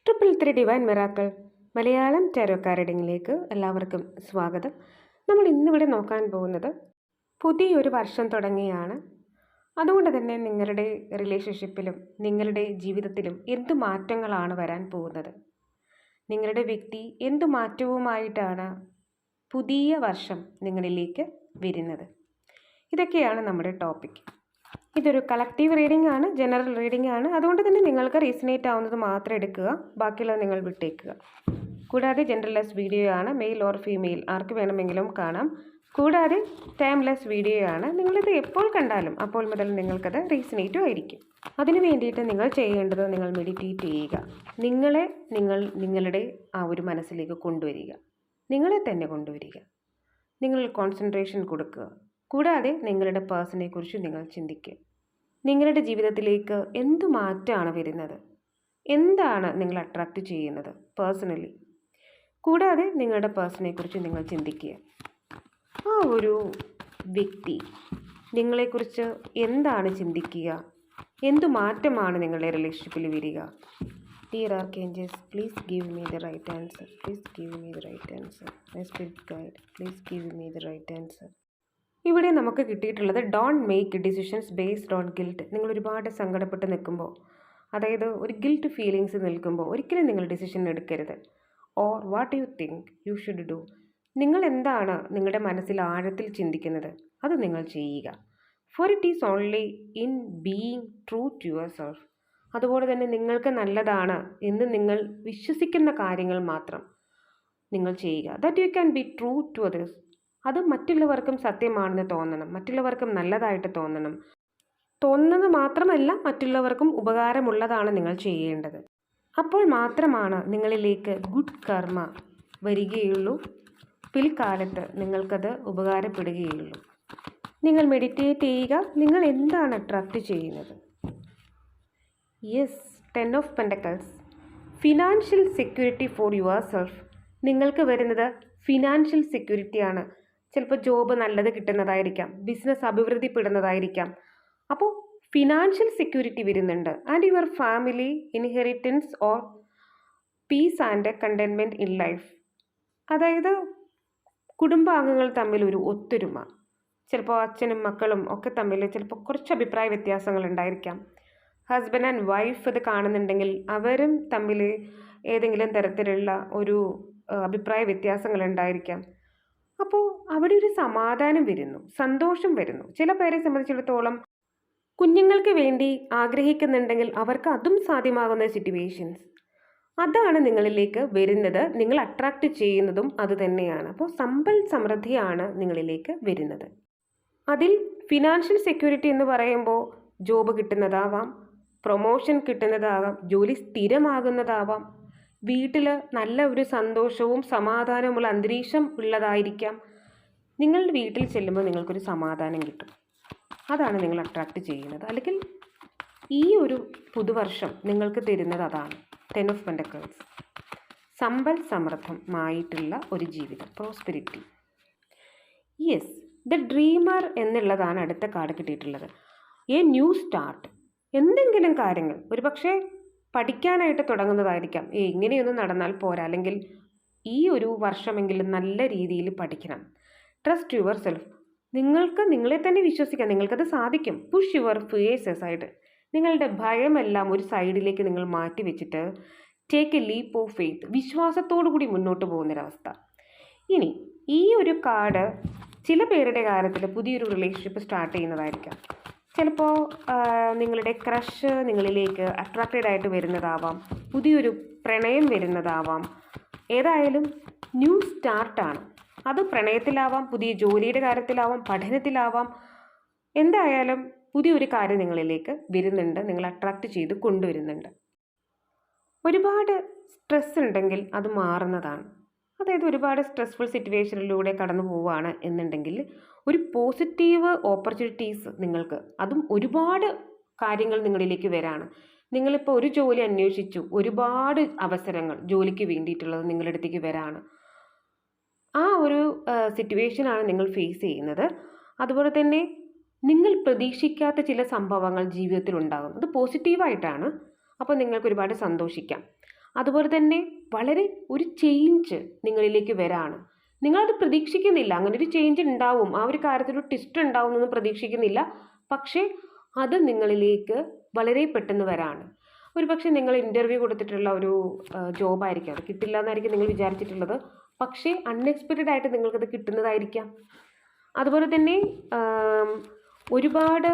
333 divine miracle Malayalam tarot റീഡിങ്ങിലേക്ക് എല്ലാവർക്കും സ്വാഗതം. നമ്മൾ ഇന്നിവിടെ നോക്കാൻ പോകുന്നത് പുതിയൊരു വർഷം തുടങ്ങിയാണ്. അതുകൊണ്ട് തന്നെ നിങ്ങളുടെ റിലേഷൻഷിപ്പിലും നിങ്ങളുടെ ജീവിതത്തിലും എന്തു മാറ്റങ്ങളാണ് വരാൻ പോകുന്നത്, നിങ്ങളുടെ വ്യക്തി എന്തു മാറ്റവുമായിട്ടാണ് പുതിയ വർഷം നിങ്ങളിലേക്ക് വരുന്നത്, ഇതൊക്കെയാണ് നമ്മുടെ ടോപ്പിക്. ഇതൊരു കളക്റ്റീവ് റീഡിംഗ് ആണ്, ജനറൽ റീഡിംഗ് ആണ്. അതുകൊണ്ട് തന്നെ നിങ്ങൾക്ക് റീസണേറ്റ് ആവുന്നത് മാത്രം എടുക്കുക, ബാക്കിയുള്ളത് നിങ്ങൾ വിട്ടേക്കുക. കൂടാതെ ജെൻഡർലെസ് വീഡിയോ ആണ്, മെയിൽ ഓർ ഫീമെയിൽ ആർക്ക് വേണമെങ്കിലും കാണാം. കൂടാതെ ടൈംലെസ് വീഡിയോ ആണ്. നിങ്ങളിത് എപ്പോൾ കണ്ടാലും അപ്പോൾ മുതൽ നിങ്ങൾക്കത് റീസണേറ്റും ആയിരിക്കും. അതിനു വേണ്ടിയിട്ട് നിങ്ങൾ ചെയ്യേണ്ടത്, നിങ്ങൾ മെഡിറ്റേറ്റ് ചെയ്യുക. നിങ്ങളുടെ ആ ഒരു മനസ്സിലേക്ക് കൊണ്ടുവരിക, നിങ്ങളെ തന്നെ കൊണ്ടുവരിക. നിങ്ങൾ കോൺസെൻട്രേഷൻ കൊടുക്കുക. കൂടാതെ നിങ്ങളുടെ പേഴ്സണെ കുറിച്ച് നിങ്ങൾ ചിന്തിക്കുക. നിങ്ങളുടെ ജീവിതത്തിലേക്ക് എന്തു മാറ്റമാണ് വരുന്നത്, എന്താണ് നിങ്ങൾ അട്രാക്റ്റ് ചെയ്യുന്നത് പേഴ്സണലി. കൂടാതെ നിങ്ങളുടെ പേഴ്സണെ കുറിച്ച് നിങ്ങൾ ചിന്തിക്കുക. ആ ഒരു വ്യക്തി നിങ്ങളെക്കുറിച്ച് എന്താണ് ചിന്തിക്കുക, എന്തു മാറ്റമാണ് നിങ്ങളുടെ റിലേഷൻഷിപ്പിൽ വരിക. Dear archangels, please give me the right answer. Please give me the right answer. My spirit guide, please give me the right answer. ഇവിടെ നമുക്ക് കിട്ടിയിട്ടുള്ളത് don't make decisions based on guilt. നിങ്ങൾ ഒരുപാട് സങ്കടപ്പെട്ട് നിൽക്കുമ്പോൾ, അതായത് ഒരു ഗിൽറ്റ് ഫീലിങ്സ് നിൽക്കുമ്പോൾ ഒരിക്കലും നിങ്ങൾ ഡിസിഷൻ എടുക്കരുത്. Or what you think you should do. നിങ്ങൾ എന്താണ് നിങ്ങളുടെ മനസ്സിൽ ആഴത്തിൽ ചിന്തിക്കുന്നത് അത് നിങ്ങൾ ചെയ്യുക. For it is only in being true to yourself. അതുപോലെ തന്നെ നിങ്ങൾക്ക് നല്ലതാണ് എന്ന് നിങ്ങൾ വിശ്വസിക്കുന്ന കാര്യങ്ങൾ മാത്രം നിങ്ങൾ ചെയ്യുക. That you can be true to others. അത് മറ്റുള്ളവർക്കും സത്യമാണെന്ന് തോന്നണം, മറ്റുള്ളവർക്കും നല്ലതായിട്ട് തോന്നുന്നത് മാത്രമല്ല, മറ്റുള്ളവർക്കും ഉപകാരമുള്ളതാണ് നിങ്ങൾ ചെയ്യേണ്ടത്. അപ്പോൾ മാത്രമാണ് നിങ്ങളിലേക്ക് ഗുഡ് കർമ്മ വരികയുള്ളൂ, പിൽക്കാലത്ത് നിങ്ങൾക്കത് ഉപകാരപ്പെടുകയുള്ളൂ. നിങ്ങൾ മെഡിറ്റേറ്റ് ചെയ്യുക. നിങ്ങൾ എന്താണ് അട്രാക്റ്റ് ചെയ്യുന്നത്? Yes, 10 of pentacles. Financial security for your self. നിങ്ങൾക്ക് വരുന്നത് ഫിനാൻഷ്യൽ സെക്യൂരിറ്റിയാണ്. ചിലപ്പോൾ ജോബ് നല്ലത് കിട്ടുന്നതായിരിക്കാം, ബിസിനസ് അഭിവൃദ്ധിപ്പെടുന്നതായിരിക്കാം. അപ്പോൾ ഫിനാൻഷ്യൽ സെക്യൂരിറ്റി വരുന്നുണ്ട്. And your family inheritance or piece and containment in life. അതായത് കുടുംബാംഗങ്ങൾ തമ്മിൽ ഒരു ഒത്തൊരുമ, ചിലപ്പോൾ അച്ഛനും മക്കളും ഒക്കെ തമ്മിൽ ചിലപ്പോൾ കുറച്ച് അഭിപ്രായ വ്യത്യാസങ്ങൾ ഉണ്ടായിരിക്കാം. ഹസ്ബൻഡ് ആൻഡ് വൈഫ് ഇത് കാണുന്നുണ്ടെങ്കിൽ അവരും തമ്മിൽ ഏതെങ്കിലും തരത്തിലുള്ള ഒരു അഭിപ്രായ വ്യത്യാസങ്ങൾ ഉണ്ടായിരിക്കാം. അപ്പോൾ അവിടെ ഒരു സമാധാനം വരുന്നു, സന്തോഷം വരുന്നു. ചില പേരെ സംബന്ധിച്ചിടത്തോളം കുഞ്ഞുങ്ങൾക്ക് വേണ്ടി ആഗ്രഹിക്കുന്നുണ്ടെങ്കിൽ അവർക്ക് അതും സാധ്യമാകുന്ന സിറ്റുവേഷൻസ്, അതാണ് നിങ്ങളിലേക്ക് വരുന്നത്. നിങ്ങൾ അട്രാക്റ്റ് ചെയ്യുന്നതും അത് തന്നെയാണ്. അപ്പോൾ സമ്പൽ സമൃദ്ധിയാണ് നിങ്ങളിലേക്ക് വരുന്നത്. അതിൽ ഫിനാൻഷ്യൽ സെക്യൂരിറ്റി എന്ന് പറയുമ്പോൾ ജോബ് കിട്ടുന്നതാവാം, പ്രൊമോഷൻ കിട്ടുന്നതാകാം, ജോലി സ്ഥിരമാകുന്നതാവാം, വീട്ടിൽ നല്ല ഒരു സന്തോഷവും സമാധാനവുമുള്ള അന്തരീക്ഷം ഉള്ളതായിരിക്കാം. നിങ്ങളുടെ വീട്ടിൽ ചെല്ലുമ്പോൾ നിങ്ങൾക്കൊരു സമാധാനം കിട്ടും. അതാണ് നിങ്ങൾ അട്രാക്റ്റ് ചെയ്യുന്നത്. അല്ലെങ്കിൽ ഈ ഒരു പുതുവർഷം നിങ്ങൾക്ക് തരുന്നത് അതാണ്. 10 ഓഫ് പെൻറ്റക്കിൾസ്. സമ്പൽ സമൃദ്ധമായിട്ടുള്ള ഒരു ജീവിതം, പ്രോസ്പെരിറ്റി. യെസ്, ദ ഡ്രീമർ എന്നുള്ളതാണ് അടുത്ത കാർഡ് കിട്ടിയിട്ടുള്ളത്. A new start. എന്തെങ്കിലും കാര്യങ്ങൾ ഒരുപക്ഷെ പഠിക്കാനായിട്ട് തുടങ്ങുന്നതായിരിക്കാം. ഇങ്ങനെയൊന്നും നടന്നാൽ പോരാ, അല്ലെങ്കിൽ ഈ ഒരു വർഷമെങ്കിലും നല്ല രീതിയിൽ പഠിക്കണം. Trust your self. നിങ്ങൾക്ക് നിങ്ങളെ തന്നെ വിശ്വസിക്കാം, നിങ്ങൾക്കത് സാധിക്കും. Push your fears aside. നിങ്ങളുടെ ഭയമെല്ലാം ഒരു സൈഡിലേക്ക് നിങ്ങൾ മാറ്റി വെച്ചിട്ട് take A leap of faith. വിശ്വാസത്തോടു കൂടി മുന്നോട്ട് പോകുന്നൊരവസ്ഥ. ഇനി ഈ ഒരു കാർഡ് ചില പേരുടെ കാര്യത്തിൽ പുതിയൊരു റിലേഷൻഷിപ്പ് സ്റ്റാർട്ട് ചെയ്യുന്നതായിരിക്കാം. ചിലപ്പോൾ നിങ്ങളുടെ ക്രഷ് നിങ്ങളിലേക്ക് അട്രാക്റ്റഡ് ആയിട്ട് വരുന്നതാവാം, പുതിയൊരു പ്രണയം വരുന്നതാവാം. ഏതായാലും ന്യൂ സ്റ്റാർട്ടാണ്. അത് പ്രണയത്തിലാവാം, പുതിയ ജോലിയുടെ കാര്യത്തിലാവാം, പഠനത്തിലാവാം. എന്തായാലും പുതിയൊരു കാര്യം നിങ്ങളിലേക്ക് വരുന്നുണ്ട്, നിങ്ങൾ അട്രാക്റ്റ് ചെയ്ത് കൊണ്ടുവരുന്നുണ്ട്. ഒരുപാട് സ്ട്രെസ് ഉണ്ടെങ്കിൽ അത് മാറുന്നതാണ്. അതായത് ഒരുപാട് സ്ട്രെസ്ഫുൾ സിറ്റുവേഷനിലൂടെ കടന്നു പോവുകയാണ് എന്നുണ്ടെങ്കിൽ ഒരു പോസിറ്റീവ് ഓപ്പർച്യൂണിറ്റീസ് നിങ്ങൾക്ക്, അതും ഒരുപാട് കാര്യങ്ങൾ നിങ്ങളിലേക്ക് വരാണ്. നിങ്ങളിപ്പോൾ ഒരു ജോലി അന്വേഷിച്ചു, ഒരുപാട് അവസരങ്ങൾ ജോലിക്ക് വേണ്ടിയിട്ടുള്ളത് നിങ്ങളുടെ അടുത്തേക്ക് വരാണ്. ആ ഒരു സിറ്റുവേഷനാണ് നിങ്ങൾ ഫേസ് ചെയ്യുന്നത്. അതുപോലെ തന്നെ നിങ്ങൾ പ്രതീക്ഷിക്കാത്ത ചില സംഭവങ്ങൾ ജീവിതത്തിൽ ഉണ്ടാകും. അത് പോസിറ്റീവായിട്ടാണ്. അപ്പോൾ നിങ്ങൾക്ക് ഒരുപാട് സന്തോഷിക്കാം. അതുപോലെ തന്നെ വളരെ ഒരു ചേഞ്ച് നിങ്ങളിലേക്ക് വരാണ്. നിങ്ങളത് പ്രതീക്ഷിക്കുന്നില്ല, അങ്ങനെ ഒരു ചേഞ്ച് ഉണ്ടാവും, ആ ഒരു കാര്യത്തിൽ ഒരു ട്വിസ്റ്റ് ഉണ്ടാവും എന്നൊന്നും പ്രതീക്ഷിക്കുന്നില്ല. പക്ഷേ അത് നിങ്ങളിലേക്ക് വളരെ പെട്ടെന്ന് വരാണ്. ഒരു പക്ഷേ നിങ്ങൾ ഇൻ്റർവ്യൂ കൊടുത്തിട്ടുള്ള ഒരു ജോബായിരിക്കാം, അത് കിട്ടില്ല എന്നായിരിക്കും നിങ്ങൾ വിചാരിച്ചിട്ടുള്ളത്. പക്ഷേ അൺഎക്സ്പെക്റ്റഡ് ആയിട്ട് നിങ്ങൾക്കത് കിട്ടുന്നതായിരിക്കാം. അതുപോലെ തന്നെ ഒരുപാട്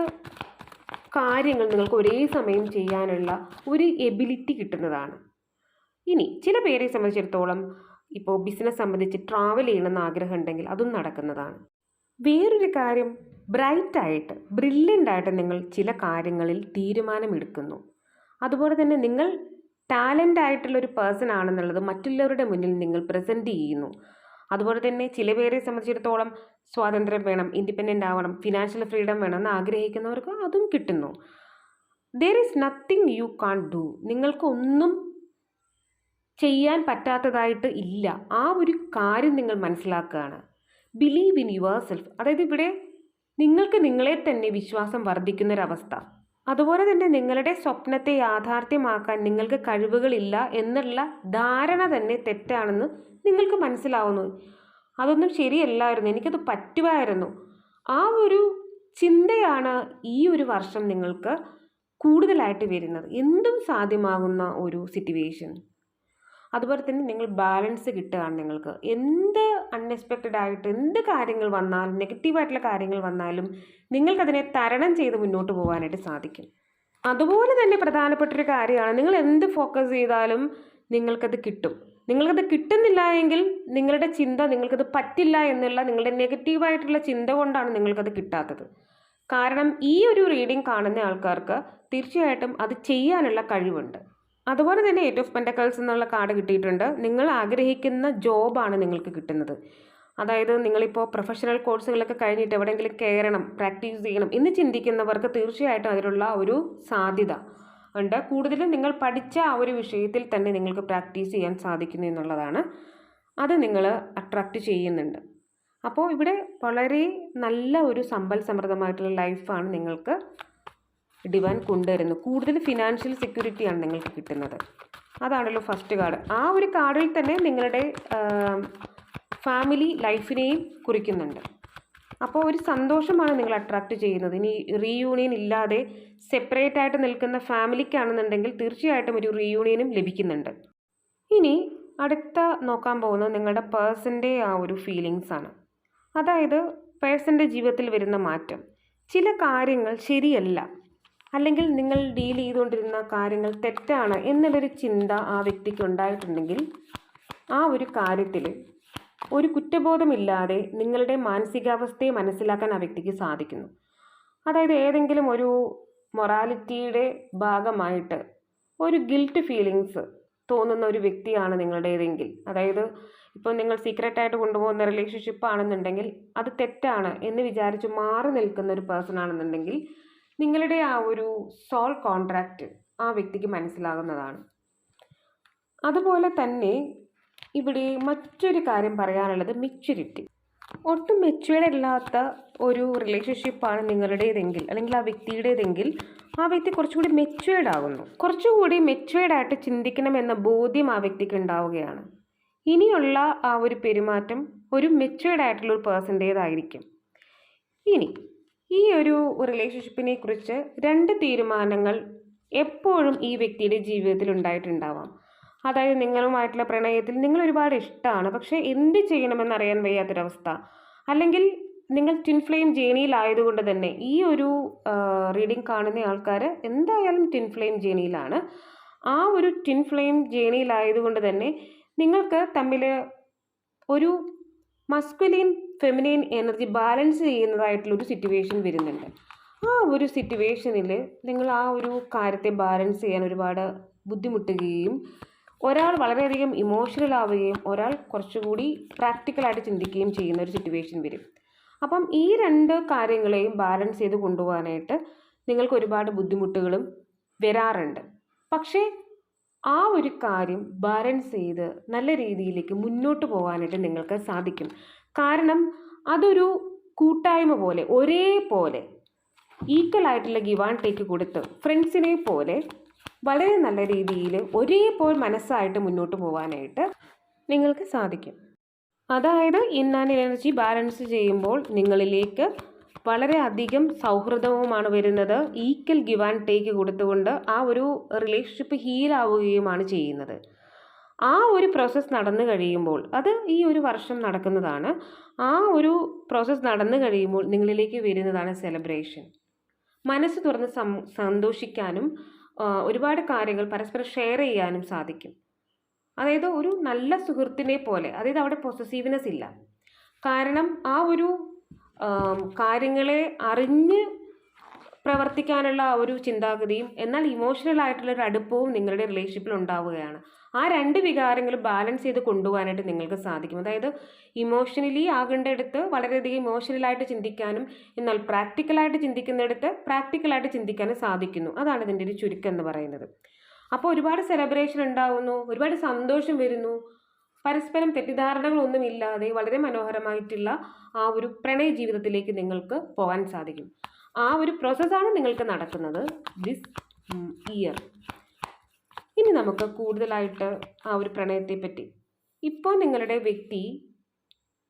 കാര്യങ്ങൾ നിങ്ങൾക്ക് ഒരേ സമയം ചെയ്യാനുള്ള ഒരു എബിലിറ്റി കിട്ടുന്നതാണ്. ഇനി ചില പേരെ സംബന്ധിച്ചിടത്തോളം ഇപ്പോൾ ബിസിനസ് സംബന്ധിച്ച് ട്രാവൽ ചെയ്യണമെന്ന് ആഗ്രഹം ഉണ്ടെങ്കിൽ അതും നടക്കുന്നതാണ്. വേറൊരു കാര്യം, ബ്രൈറ്റായിട്ട് ബ്രില്യൻ്റായിട്ട് നിങ്ങൾ ചില കാര്യങ്ങളിൽ തീരുമാനമെടുക്കുന്നു. അതുപോലെ തന്നെ നിങ്ങൾ ടാലൻ്റ് ആയിട്ടുള്ളൊരു പേഴ്സൺ ആണെന്നുള്ളത് മറ്റുള്ളവരുടെ മുന്നിൽ നിങ്ങൾ പ്രസൻറ്റ് ചെയ്യുന്നു. അതുപോലെ തന്നെ ചില പേരെ സംബന്ധിച്ചിടത്തോളം സ്വാതന്ത്ര്യം വേണം, ഇൻഡിപെൻഡൻ്റ് ആവണം, ഫിനാൻഷ്യൽ ഫ്രീഡം വേണം എന്ന് ആഗ്രഹിക്കുന്നവർക്ക് അതും കിട്ടുന്നു. There is nothing you can do. നിങ്ങൾക്കൊന്നും ചെയ്യാൻ പറ്റാത്തതായിട്ട് ഇല്ല. ആ ഒരു കാര്യം നിങ്ങൾ മനസ്സിലാക്കുകയാണ്. Believe in yourself. അതായത് ഇവിടെ നിങ്ങൾക്ക് നിങ്ങളെ തന്നെ വിശ്വാസം വർദ്ധിക്കുന്നൊരവസ്ഥ. അതുപോലെ തന്നെ നിങ്ങളുടെ സ്വപ്നത്തെ യാഥാർത്ഥ്യമാക്കാൻ നിങ്ങൾക്ക് കഴിവുകളില്ല എന്നുള്ള ധാരണ തന്നെ തെറ്റാണെന്ന് നിങ്ങൾക്ക് മനസ്സിലാവുന്നു. അതൊന്നും ശരിയല്ലായിരുന്നു, എനിക്കത് പറ്റുമായിരുന്നു. ആ ഒരു ചിന്തയാണ് ഈ ഒരു വർഷം നിങ്ങൾക്ക് കൂടുതലായിട്ട് വരുന്നത്. എന്തും സാധ്യമാകുന്ന ഒരു സിറ്റുവേഷൻ. അതുപോലെ തന്നെ നിങ്ങൾ ബാലൻസ് കിട്ടുകയാണ്. നിങ്ങൾക്ക് എന്ത് അൺഎക്സ്പെക്റ്റഡ് ആയിട്ട് എന്ത് കാര്യങ്ങൾ വന്നാലും, നെഗറ്റീവായിട്ടുള്ള കാര്യങ്ങൾ വന്നാലും നിങ്ങൾക്കതിനെ തരണം ചെയ്ത് മുന്നോട്ട് പോകാനായിട്ട് സാധിക്കും. അതുപോലെ തന്നെ പ്രധാനപ്പെട്ടൊരു കാര്യമാണ്, നിങ്ങൾ എന്ത് ഫോക്കസ് ചെയ്താലും നിങ്ങൾക്കത് കിട്ടും. നിങ്ങൾക്കത് കിട്ടുന്നില്ല എങ്കിൽ നിങ്ങളുടെ ചിന്ത നിങ്ങൾക്കത് പറ്റില്ല എന്നുള്ള നിങ്ങളുടെ നെഗറ്റീവായിട്ടുള്ള ചിന്ത കൊണ്ടാണ് നിങ്ങൾക്കത് കിട്ടാത്തത്. കാരണം ഈ ഒരു റീഡിംഗ് കാണുന്ന ആൾക്കാർക്ക് തീർച്ചയായിട്ടും അത് ചെയ്യാനുള്ള കഴിവുണ്ട്. അതുപോലെ തന്നെ 8 ഓഫ് പെൻറ്റക്കിൾസ് എന്നുള്ള കാർഡ് കിട്ടിയിട്ടുണ്ട്. നിങ്ങൾ ആഗ്രഹിക്കുന്ന ജോബാണ് നിങ്ങൾക്ക് കിട്ടുന്നത്. അതായത് നിങ്ങളിപ്പോൾ പ്രൊഫഷണൽ കോഴ്സുകളൊക്കെ കഴിഞ്ഞിട്ട് എവിടെയെങ്കിലും കയറണം, പ്രാക്ടീസ് ചെയ്യണം എന്ന് ചിന്തിക്കുന്നവർക്ക് തീർച്ചയായിട്ടും അതിനുള്ള ഒരു സാധ്യത ഉണ്ട്. കൂടുതലും നിങ്ങൾ പഠിച്ച ആ ഒരു വിഷയത്തിൽ തന്നെ നിങ്ങൾക്ക് പ്രാക്ടീസ് ചെയ്യാൻ സാധിക്കുന്നു എന്നുള്ളതാണ്. അത് നിങ്ങൾ അട്രാക്റ്റ് ചെയ്യുന്നുണ്ട്. അപ്പോൾ ഇവിടെ വളരെ നല്ല ഒരു സമ്പൽ സമൃദ്ധമായിട്ടുള്ള ലൈഫാണ് നിങ്ങൾക്ക് ഡിവൈൻ കൊണ്ടുവരുന്നത്. കൂടുതൽ ഫിനാൻഷ്യൽ സെക്യൂരിറ്റിയാണ് നിങ്ങൾക്ക് കിട്ടുന്നത്. അതാണല്ലോ ഫസ്റ്റ് കാർഡ്. ആ ഒരു കാർഡിൽ തന്നെ നിങ്ങളുടെ ഫാമിലി ലൈഫിനെയും കുറിക്കുന്നുണ്ട്. അപ്പോൾ ഒരു സന്തോഷമാണ് നിങ്ങൾ അട്രാക്റ്റ് ചെയ്യുന്നത്. ഇനി റീയൂണിയൻ ഇല്ലാതെ സെപ്പറേറ്റ് ആയിട്ട് നിൽക്കുന്ന ഫാമിലിക്കാണെന്നുണ്ടെങ്കിൽ തീർച്ചയായിട്ടും ഒരു റീയൂണിയനും ലഭിക്കുന്നുണ്ട്. ഇനി അടുത്ത നോക്കാൻ പോകുന്നത് നിങ്ങളുടെ പേഴ്സൻ്റെ ആ ഒരു ഫീലിങ്സ് ആണ്. അതായത് പേഴ്സൻ്റെ ജീവിതത്തിൽ വരുന്ന മാറ്റം. ചില കാര്യങ്ങൾ ശരിയല്ല, അല്ലെങ്കിൽ നിങ്ങൾ ഡീൽ ചെയ്തുകൊണ്ടിരുന്ന കാര്യങ്ങൾ തെറ്റാണ് എന്നുള്ളൊരു ചിന്ത ആ വ്യക്തിക്ക് ഉണ്ടായിട്ടുണ്ടെങ്കിൽ ആ ഒരു കാര്യത്തിൽ ഒരു കുറ്റബോധമില്ലാതെ നിങ്ങളുടെ മാനസികാവസ്ഥയെ മനസ്സിലാക്കാൻ ആ വ്യക്തിക്ക് സാധിക്കുന്നു. അതായത് ഏതെങ്കിലും ഒരു മൊറാലിറ്റിയുടെ ഭാഗമായിട്ട് ഒരു ഗിൽറ്റ് ഫീലിങ്സ് തോന്നുന്ന ഒരു വ്യക്തിയാണ് നിങ്ങളുടേതെങ്കിൽ, അതായത് ഇപ്പോൾ നിങ്ങൾ സീക്രട്ടായിട്ട് കൊണ്ടുപോകുന്ന റിലേഷൻഷിപ്പ് ആണെന്നുണ്ടെങ്കിൽ അത് തെറ്റാണ് എന്ന് വിചാരിച്ച് മാറി നിൽക്കുന്ന ഒരു പേഴ്സൺ ആണെന്നുണ്ടെങ്കിൽ നിങ്ങളുടെ ആ ഒരു സോൾ കോൺട്രാക്റ്റ് ആ വ്യക്തിക്ക് മനസ്സിലാകുന്നതാണ്. അതുപോലെ തന്നെ ഇവിടെ മറ്റൊരു കാര്യം പറയാനുള്ളത് മെച്യൂരിറ്റി. ഒട്ടും മെച്യൂർഡ് അല്ലാത്ത ഒരു റിലേഷൻഷിപ്പാണ് നിങ്ങളുടേതെങ്കിൽ അല്ലെങ്കിൽ ആ വ്യക്തിയുടേതെങ്കിൽ ആ വ്യക്തി കുറച്ചുകൂടി മെച്യൂർഡ് ആകുന്നു. കുറച്ചുകൂടി മെച്യൂർഡായിട്ട് ചിന്തിക്കണമെന്ന ബോധ്യം ആ വ്യക്തിക്ക് ഉണ്ടാവുകയാണ്. ഇനിയുള്ള ആ ഒരു പെരുമാറ്റം ഒരു മെച്യൂർഡ് ആയിട്ടുള്ള ഒരു പേഴ്സൻ്റേതായിരിക്കും. ഇനി ഈ ഒരു റിലേഷൻഷിപ്പിനെ കുറിച്ച് 2 തീരുമാനങ്ങൾ എപ്പോഴും ഈ വ്യക്തിയുടെ ജീവിതത്തിൽ ഉണ്ടായിട്ടുണ്ടാവാം. അതായത് നിങ്ങളുമായിട്ടുള്ള പ്രണയത്തിൽ നിങ്ങൾ ഒരുപാട് ഇഷ്ടമാണ്, പക്ഷേ എന്ത് ചെയ്യണമെന്നറിയാൻ വയ്യാത്തൊരവസ്ഥ, അല്ലെങ്കിൽ നിങ്ങൾ ട്വിൻ ഫ്ലെയിം ജേണിയിലായതുകൊണ്ട് തന്നെ ഈ ഒരു റീഡിംഗ് കാണുന്ന ആൾക്കാർ എന്തായാലും ട്വിൻ ഫ്ലെയിം ജേണിയിലാണ്. ആ ഒരു ട്വിൻ ഫ്ലെയിം ജേണിയിലായതുകൊണ്ട് തന്നെ നിങ്ങൾക്ക് തമ്മിൽ ഒരു മസ്കുലിൻ ഫെമിനിൻ എനർജി ബാലൻസ് ചെയ്യുന്നതായിട്ടുള്ളൊരു സിറ്റുവേഷൻ വരുന്നുണ്ട്. ആ ഒരു സിറ്റുവേഷനിൽ നിങ്ങൾ ആ ഒരു കാര്യത്തെ ബാലൻസ് ചെയ്യാൻ ഒരുപാട് ബുദ്ധിമുട്ടുകയും ഒരാൾ വളരെയധികം ഇമോഷണൽ ആവുകയും ഒരാൾ കുറച്ചുകൂടി പ്രാക്ടിക്കലായിട്ട് ചിന്തിക്കുകയും ചെയ്യുന്ന ഒരു സിറ്റുവേഷൻ വരും. അപ്പം ഈ 2 കാര്യങ്ങളെയും ബാലൻസ് ചെയ്ത് കൊണ്ടുപോകാനായിട്ട് നിങ്ങൾക്ക് ഒരുപാട് ബുദ്ധിമുട്ടുകളും വരാറുണ്ട്. പക്ഷേ ആ ഒരു കാര്യം ബാലൻസ് ചെയ്ത് നല്ല രീതിയിലേക്ക് മുന്നോട്ട് പോകാനായിട്ട് നിങ്ങൾക്ക് സാധിക്കും. കാരണം അതൊരു കൂട്ടായ്മ പോലെ, ഒരേപോലെ ഈക്വൽ ആയിട്ടുള്ള ഗിവ് ആൻഡ് ടേക്ക് കൊടുത്ത് ഫ്രണ്ട്സിനെ പോലെ വളരെ നല്ല രീതിയിൽ ഒരേപോലെ മനസ്സായിട്ട് മുന്നോട്ട് പോകാനായിട്ട് നിങ്ങൾക്ക് സാധിക്കും. അതായത് ഇൻ ആൻഡ് എനർജി ബാലൻസ് ചെയ്യുമ്പോൾ നിങ്ങളിലേക്ക് വളരെയധികം സൗഹൃദവുമാണ് വരുന്നത്. ഈക്വൽ ഗിവ് ആൻഡ് ടേക്ക് കൊടുത്തുകൊണ്ട് ആ ഒരു റിലേഷൻഷിപ്പ് ഹീലാവുകയുമാണ് ചെയ്യുന്നത്. ആ ഒരു പ്രോസസ്സ് നടന്നു കഴിയുമ്പോൾ, അത് ഈ ഒരു വർഷം നടക്കുന്നതാണ്, ആ ഒരു പ്രോസസ്സ് നടന്നു കഴിയുമ്പോൾ നിങ്ങളിലേക്ക് വരുന്നതാണ് സെലിബ്രേഷൻ. മനസ്സ് തുറന്ന് സന്തോഷിക്കാനും ഒരുപാട് കാര്യങ്ങൾ പരസ്പരം ഷെയർ ചെയ്യാനും സാധിക്കും. അതായത് ഒരു നല്ല സുഹൃത്തിനെ പോലെ, അതായത് അവിടെ പൊസസീവ്നെസ് ഇല്ല. കാരണം ആ ഒരു കാര്യങ്ങളെ അറിഞ്ഞ് പ്രവർത്തിക്കാനുള്ള ആ ഒരു ചിന്താഗതിയും എന്നാൽ ഇമോഷണൽ ആയിട്ടുള്ളൊരു അടുപ്പവും നിങ്ങളുടെ റിലേഷൻഷിപ്പിൽ ഉണ്ടാവുകയാണ്. ആ രണ്ട് വികാരങ്ങളും ബാലൻസ് ചെയ്ത് കൊണ്ടുപോകാനായിട്ട് നിങ്ങൾക്ക് സാധിക്കും. അതായത് ഇമോഷണലി ആകേണ്ടടുത്ത് വളരെയധികം ഇമോഷണലായിട്ട് ചിന്തിക്കാനും എന്നാൽ പ്രാക്ടിക്കലായിട്ട് ചിന്തിക്കുന്നിടത്ത് പ്രാക്ടിക്കലായിട്ട് ചിന്തിക്കാനും സാധിക്കുന്നു. അതാണ് ഇതിൻ്റെ ഒരു ചുരുക്കം എന്ന് പറയുന്നത്. അപ്പോൾ ഒരുപാട് സെലിബ്രേഷൻ ഉണ്ടാകുന്നു, ഒരുപാട് സന്തോഷം വരുന്നു, പരസ്പരം തെറ്റിദ്ധാരണകളൊന്നുമില്ലാതെ വളരെ മനോഹരമായിട്ടുള്ള ആ ഒരു പ്രണയ ജീവിതത്തിലേക്ക് നിങ്ങൾക്ക് പോകാൻ സാധിക്കും. ആ ഒരു പ്രോസസ്സാണ് നിങ്ങൾക്ക് നടക്കുന്നത് ദിസ് ഇയർ. ഇനി നമുക്ക് കൂടുതലായിട്ട് ആ ഒരു പ്രണയത്തെ പറ്റി, ഇപ്പോൾ നിങ്ങളുടെ വ്യക്തി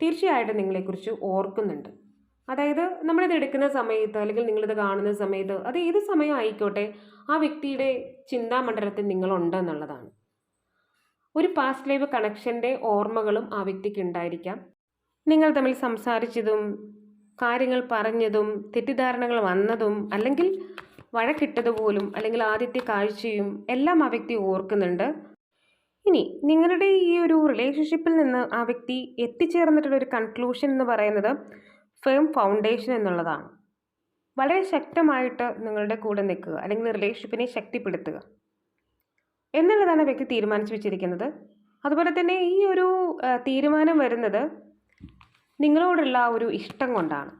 തീർച്ചയായിട്ടും നിങ്ങളെക്കുറിച്ച് ഓർക്കുന്നുണ്ട്. അതായത് നമ്മളിത് എടുക്കുന്ന സമയത്ത് അല്ലെങ്കിൽ നിങ്ങളിത് കാണുന്ന സമയത്ത്, അത് ഏത് സമയം ആയിക്കോട്ടെ, ആ വ്യക്തിയുടെ ചിന്താമണ്ഡലത്തിൽ നിങ്ങളുണ്ടെന്നുള്ളതാണ്. ഒരു പാസ്റ്റ് ലൈഫ് കണക്ഷൻ്റെ ഓർമ്മകളും ആ വ്യക്തിക്ക് ഉണ്ടായിരിക്കാം. നിങ്ങൾ തമ്മിൽ സംസാരിച്ചതും കാര്യങ്ങൾ പറഞ്ഞതും തെറ്റിദ്ധാരണകൾ വന്നതും അല്ലെങ്കിൽ വഴക്കിട്ടതുപോലും അല്ലെങ്കിൽ ആദ്യത്തെ കാഴ്ചയും എല്ലാം ആ വ്യക്തി ഓർക്കുന്നുണ്ട്. ഇനി നിങ്ങളുടെ ഈ ഒരു റിലേഷൻഷിപ്പിൽ നിന്ന് ആ വ്യക്തി എത്തിച്ചേർന്നിട്ടുള്ളൊരു കൺക്ലൂഷൻ എന്ന് പറയുന്നത് ഫേം ഫൗണ്ടേഷൻ എന്നുള്ളതാണ്. വളരെ ശക്തമായിട്ട് നിങ്ങളുടെ കൂടെ നിൽക്കുക അല്ലെങ്കിൽ റിലേഷൻഷിപ്പിനെ ശക്തിപ്പെടുത്തുക എന്നുള്ളതാണ് വ്യക്തി തീരുമാനിച്ചു വെച്ചിരിക്കുന്നത്. അതുപോലെ തന്നെ ഈ ഒരു തീരുമാനം വരുന്നത് നിങ്ങളോടുള്ള ആ ഒരു ഇഷ്ടം കൊണ്ടാണ്.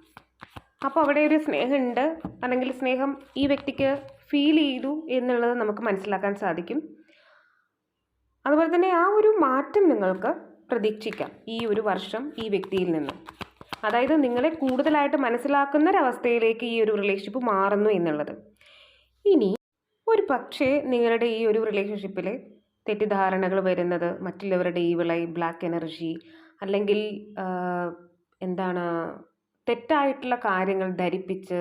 അപ്പോൾ അവിടെ ഒരു സ്നേഹമുണ്ട്, അല്ലെങ്കിൽ സ്നേഹം ഈ വ്യക്തിക്ക് ഫീൽ ചെയ്തു എന്നുള്ളത് നമുക്ക് മനസ്സിലാക്കാൻ സാധിക്കും. അതുപോലെ തന്നെ ആ ഒരു മാറ്റം നിങ്ങൾക്ക് പ്രതീക്ഷിക്കാം ഈ ഒരു വർഷം ഈ വ്യക്തിയിൽ നിന്ന്. അതായത് നിങ്ങളെ കൂടുതലായിട്ട് മനസ്സിലാക്കുന്ന ഒരവസ്ഥയിലേക്ക് ഈ ഒരു റിലേഷൻഷിപ്പ് മാറുന്നു എന്നുള്ളത്. ഇനി ഒരു പക്ഷേ നിങ്ങളുടെ ഈ ഒരു റിലേഷൻഷിപ്പിൽ തെറ്റിദ്ധാരണകൾ വരുന്നത് മറ്റുള്ളവരുടെ ഈവിളായി ബ്ലാക്ക് എനർജി അല്ലെങ്കിൽ എന്താണ് തെറ്റായിട്ടുള്ള കാര്യങ്ങൾ ധരിപ്പിച്ച്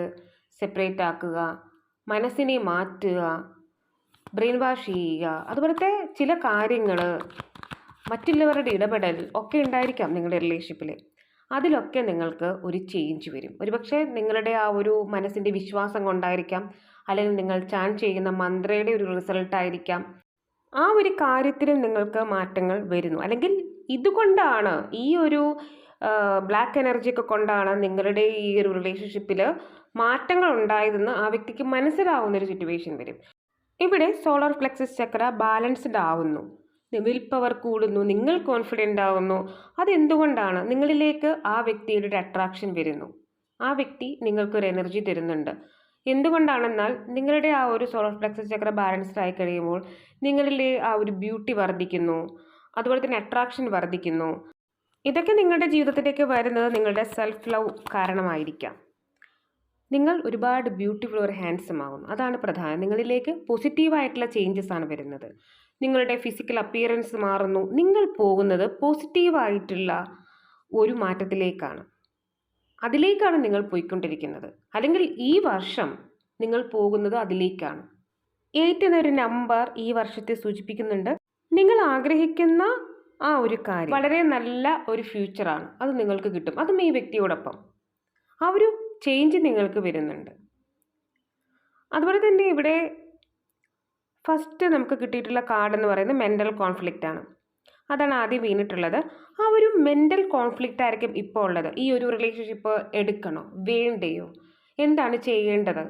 സെപ്പറേറ്റ് ആക്കുക, മനസ്സിനെ മാറ്റുക, ബ്രെയിൻ വാഷ് ചെയ്യുക, അതുപോലത്തെ ചില കാര്യങ്ങൾ, മറ്റുള്ളവരുടെ ഇടപെടൽ ഒക്കെ ഉണ്ടായിരിക്കാം നിങ്ങളുടെ റിലേഷൻഷിപ്പിൽ. അതിലൊക്കെ നിങ്ങൾക്ക് ഒരു ചേഞ്ച് വരും. ഒരുപക്ഷെ നിങ്ങളുടെ ആ ഒരു മനസ്സിൻ്റെ വിശ്വാസം കൊണ്ടായിരിക്കാം, അല്ലെങ്കിൽ നിങ്ങൾ ചാൻ ചെയ്യുന്ന മന്ത്രയുടെ ഒരു റിസൾട്ടായിരിക്കാം. ആ ഒരു കാര്യത്തിലും നിങ്ങൾക്ക് മാറ്റങ്ങൾ വരുന്നു. അല്ലെങ്കിൽ ഇതുകൊണ്ടാണ് ഈ ഒരു ബ്ലാക്ക് എനർജിയൊക്കെ കൊണ്ടാണ് നിങ്ങളുടെ ഈ ഒരു റിലേഷൻഷിപ്പിൽ മാറ്റങ്ങൾ ഉണ്ടായതെന്ന് ആ വ്യക്തിക്ക് മനസ്സിലാവുന്നൊരു സിറ്റുവേഷൻ വരും. ഇവിടെ സോളാർ പ്ലെക്സസ് ചക്ര ബാലൻസ്ഡ് ആവുന്നു, വിൽ പവർ കൂടുന്നു, നിങ്ങൾ കോൺഫിഡൻ്റ് ആവുന്നു. അതെന്തുകൊണ്ടാണ്? നിങ്ങളിലേക്ക് ആ വ്യക്തിയുടെ ഒരു അട്രാക്ഷൻ വരുന്നു, ആ വ്യക്തി നിങ്ങൾക്കൊരു എനർജി തരുന്നുണ്ട്. എന്തുകൊണ്ടാണെന്നാൽ നിങ്ങളുടെ ആ ഒരു സോളാർ പ്ലെക്സസ് ചക്ര ബാലൻസ്ഡ് ആയി കഴിയുമ്പോൾ നിങ്ങളിലെ ആ ഒരു ബ്യൂട്ടി വർദ്ധിക്കുന്നു, അതുപോലെ തന്നെ അട്രാക്ഷൻ വർദ്ധിക്കുന്നു. ഇതൊക്കെ നിങ്ങളുടെ ജീവിതത്തിലേക്ക് വരുന്നത് നിങ്ങളുടെ സെൽഫ് ലവ് കാരണമായിരിക്കാം. നിങ്ങൾ ഒരുപാട് ബ്യൂട്ടിഫുൾ ഒരു ഹാൻസം ആകും, അതാണ് പ്രധാനം. നിങ്ങളിലേക്ക് പോസിറ്റീവായിട്ടുള്ള ചേഞ്ചസ് ആണ് വരുന്നത്. നിങ്ങളുടെ ഫിസിക്കൽ അപ്പിയറൻസ് മാറുന്നു. നിങ്ങൾ പോകുന്നത് പോസിറ്റീവായിട്ടുള്ള ഒരു മാറ്റത്തിലേക്കാണ്, അതിലേക്കാണ് നിങ്ങൾ പോയിക്കൊണ്ടിരിക്കുന്നത്. അല്ലെങ്കിൽ ഈ വർഷം നിങ്ങൾ പോകുന്നത് അതിലേക്കാണ്. 8 എന്നൊരു നമ്പർ ഈ വർഷത്തെ സൂചിപ്പിക്കുന്നുണ്ട്. നിങ്ങൾ ആഗ്രഹിക്കുന്ന ആ ഒരു കാര്യം വളരെ നല്ല ഒരു ഫ്യൂച്ചറാണ്, അത് നിങ്ങൾക്ക് കിട്ടും. അതും ഈ വ്യക്തിയോടൊപ്പം ആ ഒരു ചേഞ്ച് നിങ്ങൾക്ക് വരുന്നുണ്ട്. അതുപോലെ തന്നെ ഇവിടെ ഫസ്റ്റ് നമുക്ക് കിട്ടിയിട്ടുള്ള കാർഡ് എന്ന് പറയുന്നത് മെൻ്റൽ കോൺഫ്ലിക്റ്റ് ആണ്. അതാണ് ആദ്യം വീണിട്ടുള്ളത്. ആ ഒരു മെൻ്റൽ കോൺഫ്ലിക്റ്റ് ആയിരിക്കും ഇപ്പോൾ ഉള്ളത്. ഈ ഒരു റിലേഷൻഷിപ്പ് എടുക്കണോ വേണ്ടയോ, എന്താണ് ചെയ്യേണ്ടത്,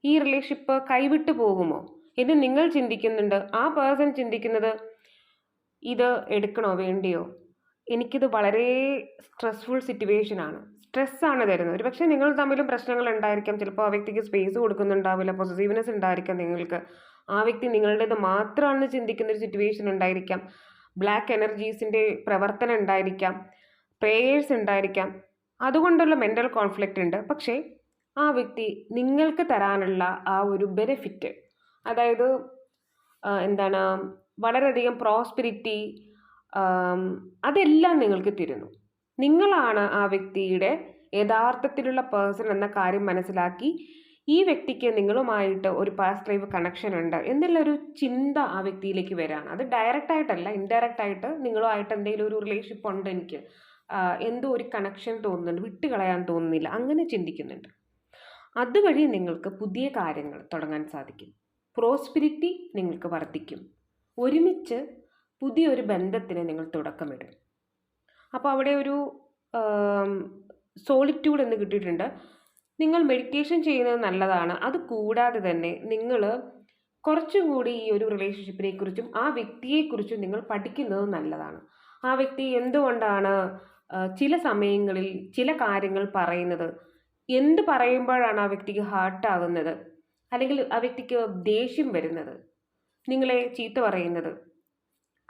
ഈ റിലേഷൻഷിപ്പ് കൈവിട്ടു പോകുമോ എന്ന് നിങ്ങൾ ചിന്തിക്കുന്നുണ്ട്. ആ പേഴ്സൺ ചിന്തിക്കുന്നത് ഇത് എടുക്കണോ വേണ്ടയോ, എനിക്കിത് വളരെ സ്ട്രെസ്ഫുൾ സിറ്റുവേഷനാണ്, സ്ട്രെസ്സാണ് തരുന്നത്. ഒരു പക്ഷേ നിങ്ങൾ തമ്മിലും പ്രശ്നങ്ങൾ ഉണ്ടായിരിക്കാം. ചിലപ്പോൾ ആ വ്യക്തിക്ക് സ്പേസ് കൊടുക്കുന്നുണ്ടാവില്ല, പോസിറ്റീവ്നെസ് ഉണ്ടായിരിക്കാം നിങ്ങൾക്ക്. ആ വ്യക്തി നിങ്ങളുടേത് മാത്രമാണെന്ന് ചിന്തിക്കുന്നൊരു സിറ്റുവേഷൻ ഉണ്ടായിരിക്കാം. ബ്ലാക്ക് എനർജീസിൻ്റെ പ്രവർത്തനം ഉണ്ടായിരിക്കാം, പ്രേയേഴ്സ് ഉണ്ടായിരിക്കാം. അതുകൊണ്ടുള്ള മെൻ്റൽ കോൺഫ്ലിക്റ്റ് ഉണ്ട്. പക്ഷേ ആ വ്യക്തി നിങ്ങൾക്ക് തരാനുള്ള ആ ഒരു ബെനിഫിറ്റ്, അതായത് എന്താണ് വളരെയധികം പ്രോസ്പെരിറ്റി, അതെല്ലാം നിങ്ങൾക്ക് തരുന്നു. നിങ്ങളാണ് ആ വ്യക്തിയുടെ യഥാർത്ഥത്തിലുള്ള പേഴ്സൺ എന്ന കാര്യം മനസ്സിലാക്കി ഈ വ്യക്തിക്ക് നിങ്ങളുമായിട്ട് ഒരു പാസ്റ്റ് ലൈഫ് കണക്ഷൻ ഉണ്ട് എന്നുള്ളൊരു ചിന്ത ആ വ്യക്തിയിലേക്ക് വരാണ്. അത് ഡയറക്റ്റ് ആയിട്ടല്ല, ഇൻഡയറക്റ്റ് ആയിട്ട് നിങ്ങളുമായിട്ട് എന്തെങ്കിലും ഒരു റിലേഷൻഷിപ്പ് ഉണ്ട്, എനിക്ക് എന്തോ ഒരു കണക്ഷൻ തോന്നുന്നുണ്ട്, വിട്ടുകളയാൻ തോന്നുന്നില്ല, അങ്ങനെ ചിന്തിക്കുന്നുണ്ട്. അതുവഴി നിങ്ങൾക്ക് പുതിയ കാര്യങ്ങൾ തുടങ്ങാൻ സാധിക്കും. പ്രോസ്പിരിറ്റി നിങ്ങൾക്ക് വർദ്ധിക്കും. ഒരുമിച്ച് പുതിയൊരു ബന്ധത്തിന് നിങ്ങൾ തുടക്കമിടും. അപ്പോൾ അവിടെ ഒരു സോളിറ്റ്യൂഡ് എന്ന് കിട്ടിയിട്ടുണ്ട്. നിങ്ങൾ മെഡിറ്റേഷൻ ചെയ്യുന്നത് നല്ലതാണ്. അത് കൂടാതെ തന്നെ നിങ്ങൾ കുറച്ചും കൂടി ഈ ഒരു റിലേഷൻഷിപ്പിനെ കുറിച്ചും ആ വ്യക്തിയെക്കുറിച്ചും നിങ്ങൾ പഠിക്കുന്നത് നല്ലതാണ്. ആ വ്യക്തി എന്തുകൊണ്ടാണ് ചില സമയങ്ങളിൽ ചില കാര്യങ്ങൾ പറയുന്നത്, എന്ത് പറയുമ്പോഴാണ് ആ വ്യക്തിക്ക് ഹേർട്ടാകുന്നത്, അല്ലെങ്കിൽ ആ വ്യക്തിക്ക് ദേഷ്യം വരുന്നത്, നിങ്ങളെ ചീത്ത പറയുന്നത്,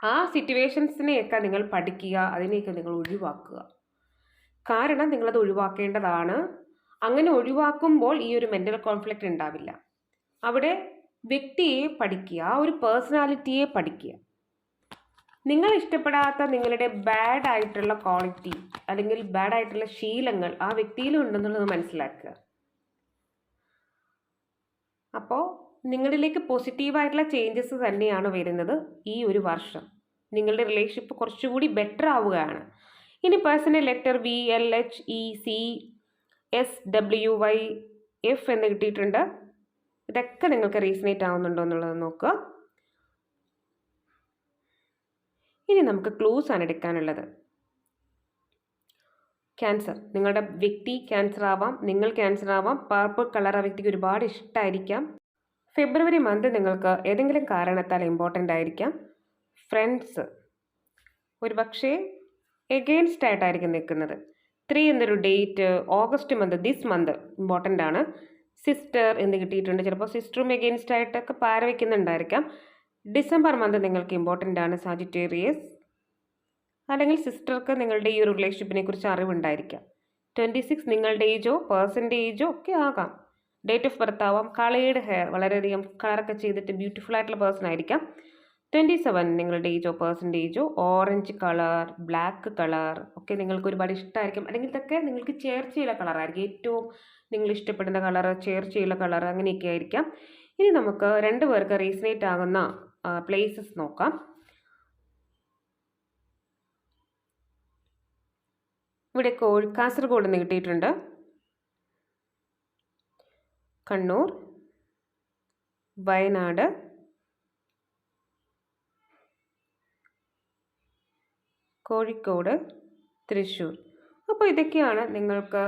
ആ സിറ്റുവേഷൻസിനെയൊക്കെ നിങ്ങൾ പഠിക്കുക, അതിനെയൊക്കെ നിങ്ങൾ ഒഴിവാക്കുക. കാരണം നിങ്ങളത് ഒഴിവാക്കേണ്ടതാണ്. അങ്ങനെ ഒഴിവാക്കുമ്പോൾ ഈ ഒരു മെൻ്റൽ കോൺഫ്ലിക്റ്റ് ഉണ്ടാവില്ല. അവിടെ വ്യക്തിയെ പഠിക്കുക, ആ ഒരു പേഴ്സണാലിറ്റിയെ പഠിക്കുക. നിങ്ങൾ ഇഷ്ടപ്പെടാത്ത നിങ്ങളുടെ ബാഡ് ആയിട്ടുള്ള ക്വാളിറ്റി അല്ലെങ്കിൽ ബാഡ് ആയിട്ടുള്ള ശീലങ്ങൾ ആ വ്യക്തിയിലും ഉണ്ടെന്നുള്ളത് മനസ്സിലാക്കുക. അപ്പോൾ നിങ്ങളിലേക്ക് പോസിറ്റീവായിട്ടുള്ള ചേഞ്ചസ് തന്നെയാണ് വരുന്നത്. ഈ ഒരു വർഷം നിങ്ങളുടെ റിലേഷൻഷിപ്പ് കുറച്ചുകൂടി ബെറ്റർ ആവുകയാണ്. ഇനി പേഴ്സണൽ ലെറ്റർ VLHECSWYF എന്ന് കിട്ടിയിട്ടുണ്ട്. ഇതൊക്കെ നിങ്ങൾക്ക് റീസണേറ്റ് ആവുന്നുണ്ടോ എന്നുള്ളത് നോക്കുക. ഇനി നമുക്ക് ക്ലൂസ് ആണ് എടുക്കാനുള്ളത്. ക്യാൻസർ, നിങ്ങളുടെ വ്യക്തി ക്യാൻസർ ആവാം, നിങ്ങൾ ക്യാൻസർ ആവാം. പർപ്പിൾ കളർ ആ വ്യക്തിക്ക് ഒരുപാട് ഇഷ്ടമായിരിക്കാം. ഫെബ്രുവരി മന്ത് നിങ്ങൾക്ക് ഏതെങ്കിലും കാരണത്താൽ ഇമ്പോർട്ടൻ്റ് ആയിരിക്കാം. ഫ്രണ്ട്സ് ഒരു പക്ഷേ എഗെയിൻസ്റ്റ് ആയിട്ടായിരിക്കും നിൽക്കുന്നത്. 3 എന്നൊരു date August month, this month important ആണ്. സിസ്റ്റർ എന്ന് കിട്ടിയിട്ടുണ്ട്. ചിലപ്പോൾ സിസ്റ്ററും എഗെയിൻസ്റ്റ് ആയിട്ടൊക്കെ പാര വയ്ക്കുന്നുണ്ടായിരിക്കാം. ഡിസംബർ മന്ത് നിങ്ങൾക്ക് ഇമ്പോർട്ടൻ്റ് ആണ്, സാജിറ്റേറിയസ്. അല്ലെങ്കിൽ സിസ്റ്റർക്ക് നിങ്ങളുടെ ഈ ഒരു റിലേഷൻഷിപ്പിനെ കുറിച്ച് അറിവുണ്ടായിരിക്കാം. 26 നിങ്ങളുടെ ഏജോ പേഴ്സൻ്റെ ഏജോ ഒക്കെ ആകാം. ഡേറ്റ് ഓഫ് ബർത്ത് ആവാം. കളേർഡ് ഹെയർ, വളരെയധികം കളറൊക്കെ ചെയ്തിട്ട് ബ്യൂട്ടിഫുൾ ആയിട്ടുള്ള പേഴ്സൺ ആയിരിക്കാം. 27 നിങ്ങളുടെ ഏജോ പേഴ്സൻ്റെ ഏജോ. ഓറഞ്ച് കളർ, ബ്ലാക്ക് കളർ ഒക്കെ നിങ്ങൾക്ക് ഒരുപാട് ഇഷ്ടമായിരിക്കും. അല്ലെങ്കിൽ ഇതൊക്കെ നിങ്ങൾക്ക് ചേർച്ചയുള്ള കളറായിരിക്കും. ഏറ്റവും നിങ്ങൾ ഇഷ്ടപ്പെടുന്ന കളർ, ചേർച്ചയുള്ള കളർ, അങ്ങനെയൊക്കെ ആയിരിക്കാം. ഇനി നമുക്ക് 2 പേർക്ക് റീസണേറ്റ് ആകുന്ന പ്ലേസസ് നോക്കാം. ഇവിടെ കാസർഗോഡ് നിന്ന് കിട്ടിയിട്ടുണ്ട്, കണ്ണൂർ, വയനാട്, കോഴിക്കോട്, തൃശ്ശൂർ. അപ്പോൾ ഇതൊക്കെയാണ് നിങ്ങൾക്ക്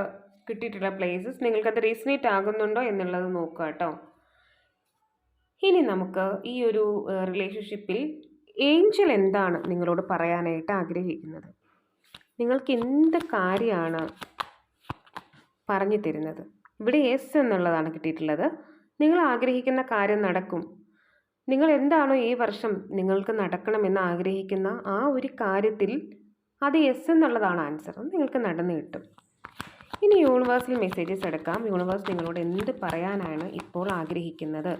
കിട്ടിയിട്ടുള്ള പ്ലേസസ്. നിങ്ങൾക്കത് റീസണേറ്റ് ആകുന്നുണ്ടോ എന്നുള്ളത് നോക്കുക കേട്ടോ. ഇനി നമുക്ക് ഈ ഒരു റിലേഷൻഷിപ്പിൽ ഏഞ്ചൽ എന്താണ് നിങ്ങളോട് പറയാനായിട്ട് ആഗ്രഹിക്കുന്നത്, നിങ്ങൾക്ക് എന്ത് കാര്യമാണ് പറഞ്ഞു തരുന്നത്. ഇവിടെ എസ് എന്നുള്ളതാണ് കിട്ടിയിട്ടുള്ളത്. നിങ്ങൾ ആഗ്രഹിക്കുന്ന കാര്യം നടക്കും. നിങ്ങൾ എന്താണോ ഈ വർഷം നിങ്ങൾക്ക് നടക്കണമെന്ന് ആഗ്രഹിക്കുന്ന ആ ഒരു കാര്യത്തിൽ അത് എസ് എന്നുള്ളതാണ് ആൻസർ. നിങ്ങൾക്ക് നടന്നു കിട്ടും. ഇനി യൂണിവേഴ്സൽ മെസ്സേജസ് എടുക്കാം. യൂണിവേഴ്സ് നിങ്ങളോട് എന്ത് പറയാനാണ് ഇപ്പോൾ ആഗ്രഹിക്കുന്നത്?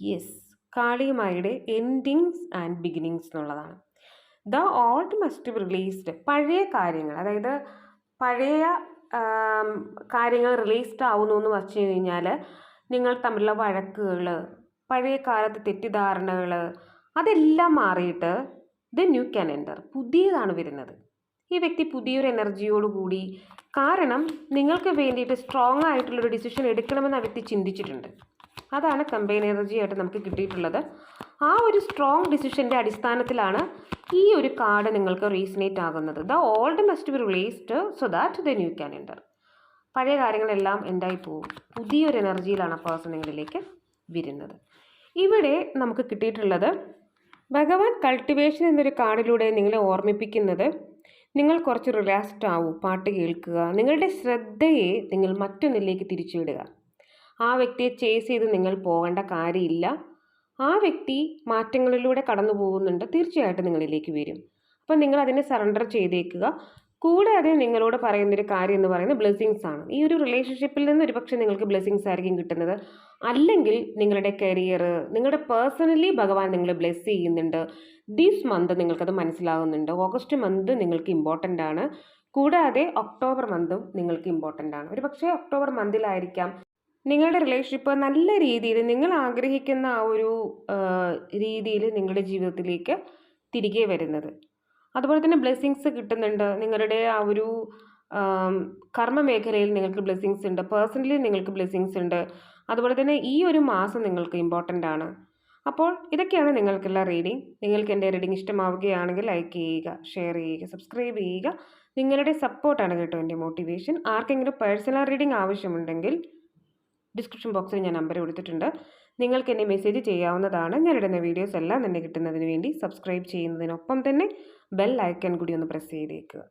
യെസ്, കാളിമായുടെ എൻഡിങ്സ് ആൻഡ് ബിഗിനിങ്സ് എന്നുള്ളതാണ്. The old must be released. പഴയ കാര്യങ്ങൾ, അതായത് പഴയ കാര്യങ്ങൾ റിലീസ്ഡ് ആവുന്നു എന്ന് വച്ചു കഴിഞ്ഞാൽ നിങ്ങൾ തമ്മിലുള്ള വഴക്കുകൾ, പഴയ കാലത്തെ തെറ്റിദ്ധാരണകൾ, അതെല്ലാം മാറിയിട്ട് ദ ന്യൂ ക്യാൻ എൻ്റർ, പുതിയതാണ് വരുന്നത്. ഈ വ്യക്തി പുതിയൊരു എനർജിയോടുകൂടി, കാരണം നിങ്ങൾക്ക് വേണ്ടിയിട്ട് സ്ട്രോങ് ആയിട്ടുള്ളൊരു ഡിസിഷൻ എടുക്കണമെന്ന് ആ വ്യക്തി ചിന്തിച്ചിട്ടുണ്ട്. അതാണ് കമ്പൈൻ എനർജി ആയിട്ട് നമുക്ക് കിട്ടിയിട്ടുള്ളത്. ആ ഒരു സ്ട്രോങ് ഡിസിഷൻ്റെ അടിസ്ഥാനത്തിലാണ് ഈ ഒരു കാർഡ് നിങ്ങൾക്ക് റീസണേറ്റ് ആകുന്നത്. The old must be released so that the new can enter. പഴയ കാര്യങ്ങളെല്ലാം എന്തായി പോകും, പുതിയൊരു എനർജിയിലാണ് പേഴ്സൺ നിങ്ങളിലേക്ക് വരുന്നത്. ഇവിടെ നമുക്ക് കിട്ടിയിട്ടുള്ളത് ഭഗവാൻ കൾട്ടിവേഷൻ എന്നൊരു കാർഡിലൂടെ നിങ്ങളെ ഓർമ്മിപ്പിക്കുന്നത്, നിങ്ങൾ കുറച്ച് റിലാക്സ്ഡ് ആവൂ, പാട്ട് കേൾക്കുക, നിങ്ങളുടെ ശ്രദ്ധയെ നിങ്ങൾ മറ്റൊന്നിലേക്ക് തിരിച്ചുവിടുക. ആ വ്യക്തിയെ ചേസ് ചെയ്ത് നിങ്ങൾ പോകേണ്ട കാര്യമില്ല. ആ വ്യക്തി മാറ്റങ്ങളിലൂടെ കടന്നു പോകുന്നുണ്ട്, തീർച്ചയായിട്ടും നിങ്ങളിലേക്ക് വരും. അപ്പം നിങ്ങൾ അതിനെ സറണ്ടർ ചെയ്തേക്കുക. കൂടാതെ നിങ്ങളോട് പറയുന്നൊരു കാര്യം എന്ന് പറയുന്നത് ബ്ലെസ്സിങ്സ് ആണ്. ഈ ഒരു റിലേഷൻഷിപ്പിൽ നിന്ന് ഒരുപക്ഷെ നിങ്ങൾക്ക് ബ്ലെസ്സിങ്സ് ആയിരിക്കും കിട്ടുന്നത്. അല്ലെങ്കിൽ നിങ്ങളുടെ കരിയർ, നിങ്ങളുടെ പേഴ്സണലി ഭഗവാൻ നിങ്ങളെ ബ്ലെസ് ചെയ്യുന്നുണ്ട്. ദിസ് മന്ത് നിങ്ങൾക്കത് മനസ്സിലാകുന്നുണ്ട്. ഓഗസ്റ്റ് മന്ത് നിങ്ങൾക്ക് ഇമ്പോർട്ടൻ്റ് ആണ്. കൂടാതെ ഒക്ടോബർ മന്തും നിങ്ങൾക്ക് ഇമ്പോർട്ടൻ്റ് ആണ്. ഒരുപക്ഷെ ഒക്ടോബർ മന്തിലായിരിക്കാം നിങ്ങളുടെ റിലേഷൻഷിപ്പ് നല്ല രീതിയിൽ നിങ്ങൾ ആഗ്രഹിക്കുന്ന ആ ഒരു രീതിയിൽ നിങ്ങളുടെ ജീവിതത്തിലേക്ക് തിരികെ വരുന്നത്. അതുപോലെ തന്നെ ബ്ലെസ്സിങ്സ് കിട്ടുന്നുണ്ട്. നിങ്ങളുടെ ആ ഒരു കർമ്മ മേഖലയിൽ നിങ്ങൾക്ക് ബ്ലെസ്സിങ്സ് ഉണ്ട്. പേഴ്സണലി നിങ്ങൾക്ക് ബ്ലെസ്സിങ്സ് ഉണ്ട്. അതുപോലെ തന്നെ ഈ ഒരു മാസം നിങ്ങൾക്ക് ഇമ്പോർട്ടൻ്റ് ആണ്. അപ്പോൾ ഇതൊക്കെയാണ് നിങ്ങൾക്കുള്ള റീഡിംഗ്. നിങ്ങൾക്ക് എൻ്റെ റീഡിംഗ് ഇഷ്ടമാവുകയാണെങ്കിൽ ലൈക്ക് ചെയ്യുക, ഷെയർ ചെയ്യുക, സബ്സ്ക്രൈബ് ചെയ്യുക. നിങ്ങളുടെ സപ്പോർട്ടാണ് കേട്ടോ എൻ്റെ മോട്ടിവേഷൻ. ആർക്കെങ്കിലും പേഴ്സണൽ റീഡിംഗ് ആവശ്യമുണ്ടെങ്കിൽ ഡിസ്ക്രിപ്ഷൻ ബോക്സിൽ ഞാൻ നമ്പർ കൊടുത്തിട്ടുണ്ട്. നിങ്ങൾക്ക് എന്നെ മെസ്സേജ് ചെയ്യാവുന്നതാണ്. ഞാനിടുന്ന വീഡിയോസ് എല്ലാം തന്നെ കിട്ടുന്നതിന് വേണ്ടി സബ്സ്ക്രൈബ് ചെയ്യുന്നതിനൊപ്പം തന്നെ ബെൽ ഐക്കൺ കൂടി ഒന്ന് പ്രസ് ചെയ്തേക്കുക.